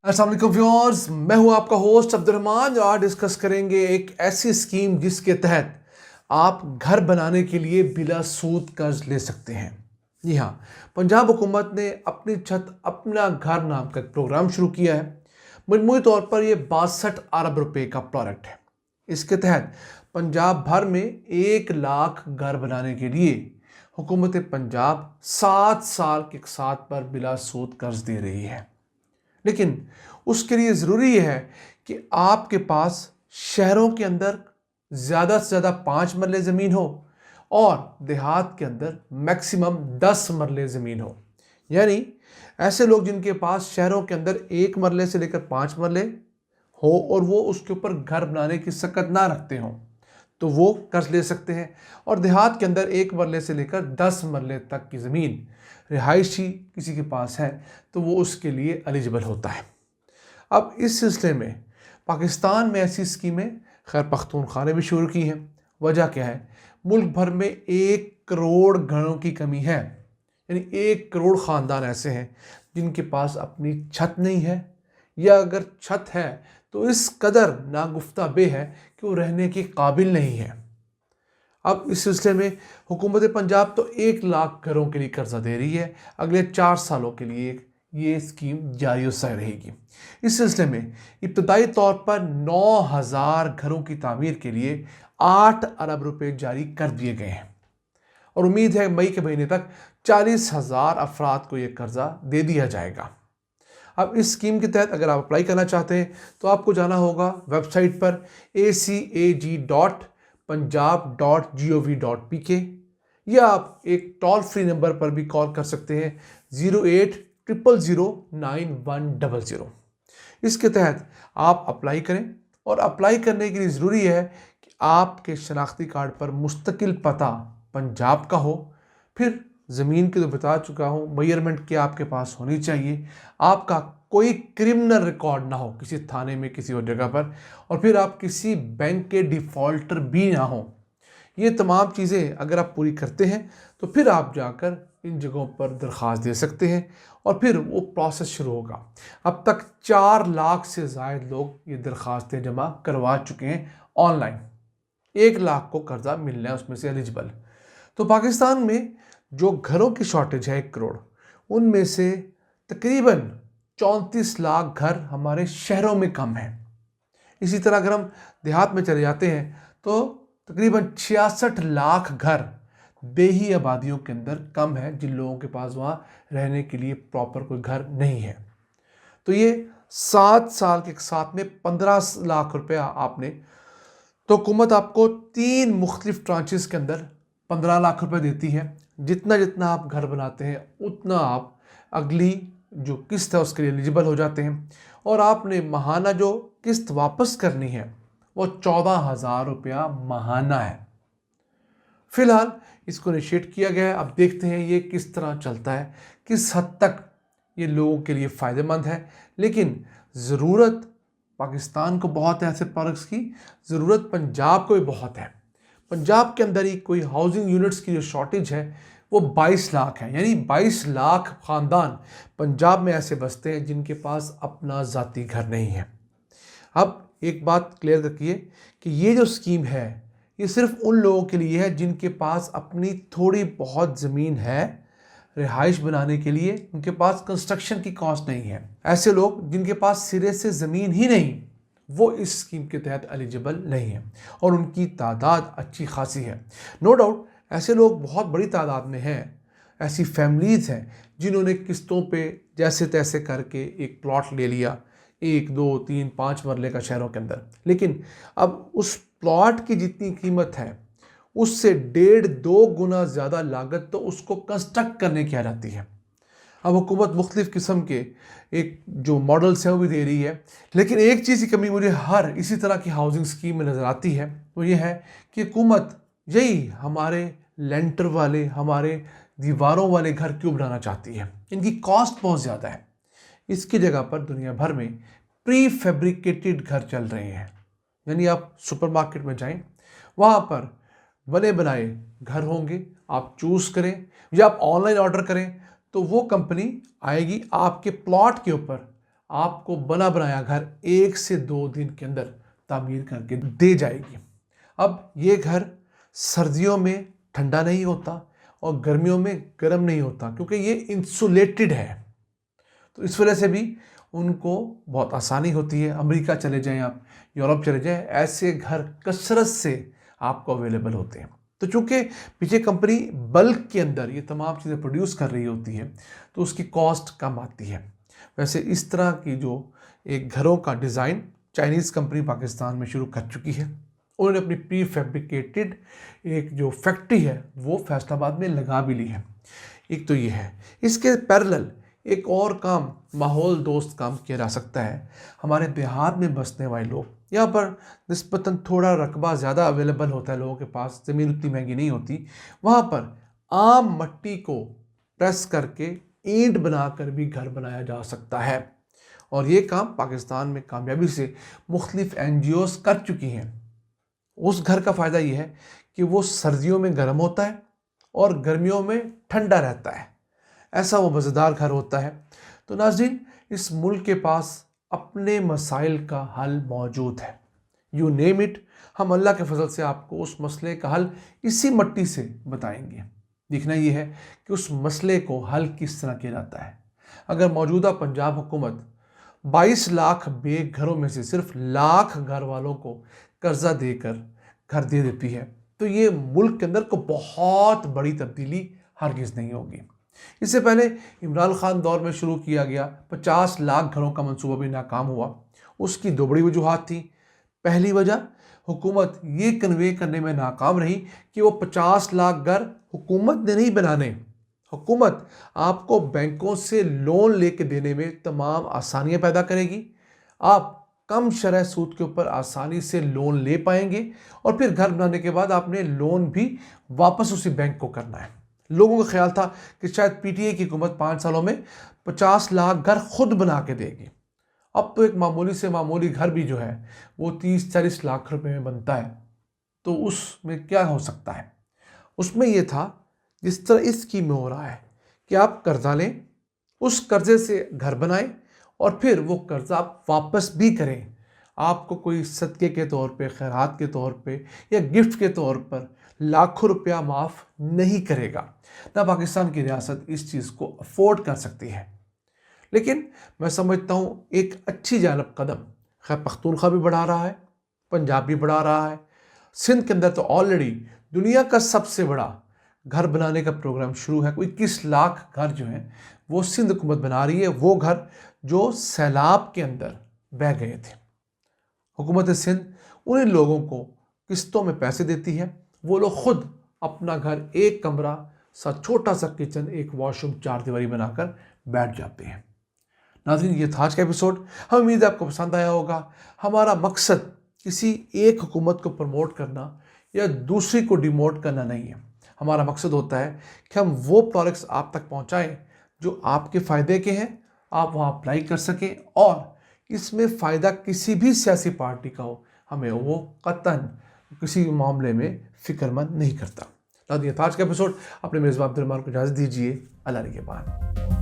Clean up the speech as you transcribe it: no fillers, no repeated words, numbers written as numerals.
अस्सलाम वालेकुम व्यूअर्स, मैं हूं आपका होस्ट अब्दुर्रहमान और आज डिस्कस करेंगे एक ऐसी स्कीम जिसके तहत आप घर बनाने के लिए बिला सूद कर्ज ले सकते हैं। जी हाँ, पंजाब हुकूमत ने अपनी छत अपना घर नाम का एक प्रोग्राम शुरू किया है। मजमूई तौर पर यह 62 अरब रुपए का प्रोजेक्ट है। इसके तहत पंजाब भर में 1 लाख घर बनाने के लिए हुकूमत पंजाब 7 साल के साथ पर बिला सूद कर्ज दे रही है। लेकिन उसके लिए ज़रूरी है कि आपके पास शहरों के अंदर ज़्यादा से ज़्यादा 5 मरले ज़मीन हो और देहात के अंदर मैक्सिमम 10 मरले ज़मीन हो। यानी ऐसे लोग जिनके पास शहरों के अंदर 1 मरले से लेकर 5 मरले हो और वो उसके ऊपर घर बनाने की सकत ना रखते हों तो वो कर्ज ले सकते हैं। और देहात के अंदर 1 मरले से लेकर 10 मरले तक की ज़मीन रिहायशी किसी के पास है तो वो उसके लिए एलिजिबल होता है। अब इस सिलसिले में पाकिस्तान में ऐसी स्कीमें खैर पख्तूनख्वा ने भी शुरू की हैं। वजह क्या है? मुल्क भर में 1 करोड़ घरों की कमी है। यानी 1 करोड़ ख़ानदान ऐसे हैं जिनके पास अपनी छत नहीं है, या अगर छत है तो इस कदर नागुफ्ता बे है कि वो रहने के काबिल नहीं है। अब इस सिलसिले में हुकूमत पंजाब तो 1 लाख घरों के लिए कर्जा दे रही है। अगले 4 सालों के लिए ये स्कीम जारी और सही रहेगी। इस सिलसिले में इब्तदाई तौर पर 9,000 घरों की तामीर के लिए 8 अरब रुपए जारी कर दिए गए हैं और उम्मीद है मई के महीने तक 40,000 अफराद को यह कर्जा दे दिया जाएगा। अब इस स्कीम के तहत अगर आप अप्लाई करना चाहते हैं तो आपको जाना होगा वेबसाइट पर acag.punjab.gov.pk या आप एक टोल फ्री नंबर पर भी कॉल कर सकते हैं 0800091100। इसके तहत आप अप्लाई करें और अप्लाई करने के लिए ज़रूरी है कि आपके शनाख्ती कार्ड पर मुस्तकिल पता पंजाब का हो। फिर ज़मीन की तो बता चुका हूँ, मेजरमेंट क्या आपके पास होनी चाहिए, आपका कोई क्रिमिनल रिकॉर्ड ना हो किसी थाने में किसी और जगह पर, और फिर आप किसी बैंक के डिफ़ॉल्टर भी ना हो। ये तमाम चीज़ें अगर आप पूरी करते हैं तो फिर आप जाकर इन जगहों पर दरख्वास्त दे सकते हैं और फिर वो प्रोसेस शुरू होगा। अब तक 4 लाख से ज़ायद लोग ये दरख्वास्तें जमा करवा चुके हैं ऑनलाइन। 1 लाख को कर्जा मिलना है उसमें से एलिजिबल। तो पाकिस्तान में जो घरों की शॉर्टेज है 1 करोड़, उनमें से तकरीबन 34 लाख घर हमारे शहरों में कम हैं। इसी तरह अगर हम देहात में चले जाते हैं तो तकरीबन 66 लाख घर बेही आबादियों के अंदर कम है जिन लोगों के पास वहाँ रहने के लिए प्रॉपर कोई घर नहीं है। तो ये 7 साल के साथ में 15 लाख रुपया आपने, तो हुकूमत आपको 3 मुख्तलिफ ट्रांचेस के अंदर 15 लाख रुपए देती है। जितना जितना आप घर बनाते हैं उतना आप अगली जो किस्त है उसके लिए एलिजिबल हो जाते हैं और आपने माहाना जो किस्त वापस करनी है वो 14,000 रुपया माहाना है। फिलहाल इसको इनिशिएट किया गया है। अब देखते हैं ये किस तरह चलता है, किस हद तक ये लोगों के लिए फ़ायदेमंद है। लेकिन ज़रूरत पाकिस्तान को बहुत है ऐसे प्रोडक्ट्स की, ज़रूरत पंजाब को भी बहुत है। पंजाब के अंदर ही कोई हाउसिंग यूनिट्स की जो शॉर्टेज है वो 22 लाख है। यानी 22 लाख ख़ानदान पंजाब में ऐसे बसते हैं जिनके पास अपना ज़ाती घर नहीं है। अब एक बात क्लियर रखिए कि ये जो स्कीम है ये सिर्फ उन लोगों के लिए है जिनके पास अपनी थोड़ी बहुत ज़मीन है रिहाइश बनाने के लिए, उनके पास कंस्ट्रक्शन की कॉस्ट नहीं है। ऐसे लोग जिनके पास सिरे से ज़मीन ही नहीं वो इस स्कीम के तहत एलिजिबल नहीं है और उनकी तादाद अच्छी खासी है। नो डाउट ऐसे लोग बहुत बड़ी तादाद में हैं। ऐसी फैमिलीज़ हैं जिन्होंने किस्तों पे जैसे तैसे करके एक प्लॉट ले लिया 1, 2, 3, 5 मरले का शहरों के अंदर, लेकिन अब उस प्लॉट की जितनी कीमत है उससे 1.5-2 गुना ज़्यादा लागत तो उसको कंस्ट्रक्ट करने की आ जाती है। अब हुकूमत मुख्तलिफ़ किस्म के एक जो मॉडल्स हैं वो भी दे रही है, लेकिन एक चीज़ की कमी मुझे हर इसी तरह की हाउसिंग स्कीम में नज़र आती है, वो ये है कि हुकूमत यही हमारे लेंटर वाले, हमारे दीवारों वाले घर क्यों बनाना चाहती है। इनकी कॉस्ट बहुत ज़्यादा है। इसकी जगह पर दुनिया भर में प्री फैब्रिकेटेड घर चल रहे हैं। यानी आप सुपरमार्केट में जाएं, वहाँ पर बने बनाए घर होंगे, आप चूज़ करें या आप ऑनलाइन ऑर्डर करें तो वो कंपनी आएगी आपके प्लॉट के ऊपर, आपको बना बनाया घर 1 से 2 दिन के अंदर तामीर करके दे जाएगी। अब ये घर सर्दियों में ठंडा नहीं होता और गर्मियों में गर्म नहीं होता, क्योंकि ये इंसुलेटेड है। तो इस वजह से भी उनको बहुत आसानी होती है। अमेरिका चले जाएं आप, यूरोप चले जाएं, ऐसे घर कसरत से आपको अवेलेबल होते हैं। तो चूंकि पीछे कंपनी बल्क के अंदर ये तमाम चीज़ें प्रोड्यूस कर रही होती है, तो उसकी कॉस्ट कम आती है। वैसे इस तरह की जो एक घरों का डिज़ाइन चाइनीज़ कंपनी पाकिस्तान में शुरू कर चुकी है। उन्होंने अपनी प्री फैब्रिकेटेड एक जो फैक्ट्री है वो फैसलाबाद में लगा भी ली है। एक तो ये है। इसके पैरेलल एक और काम, माहौल दोस्त काम किया जा सकता है। हमारे देहात में बसने वाले लोग, यहाँ पर निस्बतन थोड़ा रकबा ज़्यादा अवेलेबल होता है, लोगों के पास ज़मीन उतनी महंगी नहीं होती, वहाँ पर आम मिट्टी को प्रेस करके ईंट बनाकर भी घर बनाया जा सकता है। और ये काम पाकिस्तान में कामयाबी से मुख्तलिफ NGOs कर चुकी हैं। उस घर का फ़ायदा ये है कि वो सर्दियों में गर्म होता है और गर्मियों में ठंडा रहता है। ऐसा वो मज़ेदार घर होता है। तो नाज़रीन, इस मुल्क के पास अपने मसाइल का हल मौजूद है। यू नेम इट, हम अल्लाह के फजल से आपको उस मसले का हल इसी मिट्टी से बताएंगे। देखना ये है कि उस मसले को हल किस तरह किया जाता है। अगर मौजूदा पंजाब हुकूमत 22 लाख बेघरों में से सिर्फ लाख घर वालों को कर्जा देकर घर दे देती है, तो ये मुल्क के अंदर को बहुत बड़ी तब्दीली हरगिज़ नहीं होगी। इससे पहले इमरान खान दौर में शुरू किया गया 50 लाख घरों का मंसूबा भी नाकाम हुआ। उसकी दो बड़ी वजूहात थी। पहली वजह, हुकूमत ये कन्वे करने में नाकाम रही कि वो 50 लाख घर हुकूमत ने नहीं बनाने, हुकूमत आपको बैंकों से लोन लेके देने में तमाम आसानियां पैदा करेगी। आप कम शरह सूद के ऊपर आसानी से लोन ले पाएंगे और फिर घर बनाने के बाद आपने लोन भी वापस उसी बैंक को करना है। लोगों का ख्याल था कि शायद PTI की हुकूमत 5 सालों में 50 लाख घर खुद बना के देगी। अब तो एक मामूली से मामूली घर भी जो है वो 30-40 लाख रुपए में बनता है। तो उसमें क्या हो सकता है? उसमें यह था, जिस तरह इस स्कीम में हो रहा है कि आप कर्जा लें, उस कर्जे से घर बनाएं और फिर वो कर्जा आप वापस भी करें। आपको कोई सदक़े के तौर पे, खैरात के तौर पे या गिफ्ट के तौर पर लाखों रुपया माफ़ नहीं करेगा। ना पाकिस्तान की रियासत इस चीज़ को अफोर्ड कर सकती है। लेकिन मैं समझता हूँ एक अच्छी जानब कदम खैर पख्तूनख्वा भी बढ़ा रहा है, पंजाब भी बढ़ा रहा है। सिंध के अंदर तो ऑलरेडी दुनिया का सबसे बड़ा घर बनाने का प्रोग्राम शुरू है। कोई 21 लाख घर जो हैं वो सिंध हुकूमत बना रही है, वो घर जो सैलाब के अंदर बह गए थे। हुकूमत सिंध उन लोगों को किस्तों में पैसे देती है, वो लोग खुद अपना घर, एक कमरा सा छोटा सा किचन, एक वॉशरूम, 4 दीवारी बनाकर बैठ जाते हैं। नाज़रीन, ये था आज का एपिसोड। हम उम्मीद है आपको पसंद आया होगा। हमारा मकसद किसी एक हुकूमत को प्रमोट करना या दूसरी को डिमोट करना नहीं है। हमारा मकसद होता है कि हम वो प्रोडक्ट्स आप तक पहुंचाएं जो आपके फ़ायदे के हैं, आप वहाँ अप्लाई कर सकें और इसमें फ़ायदा किसी भी सियासी पार्टी का हो, हमें वो कतन किसी मामले में फ़िक्रमंद नहीं करता। नाज़रीन, आज का एपिसोड अपने मेज़बान अब्दुल रहमान को इजाज़त दीजिए। अल्लाह निगहबान।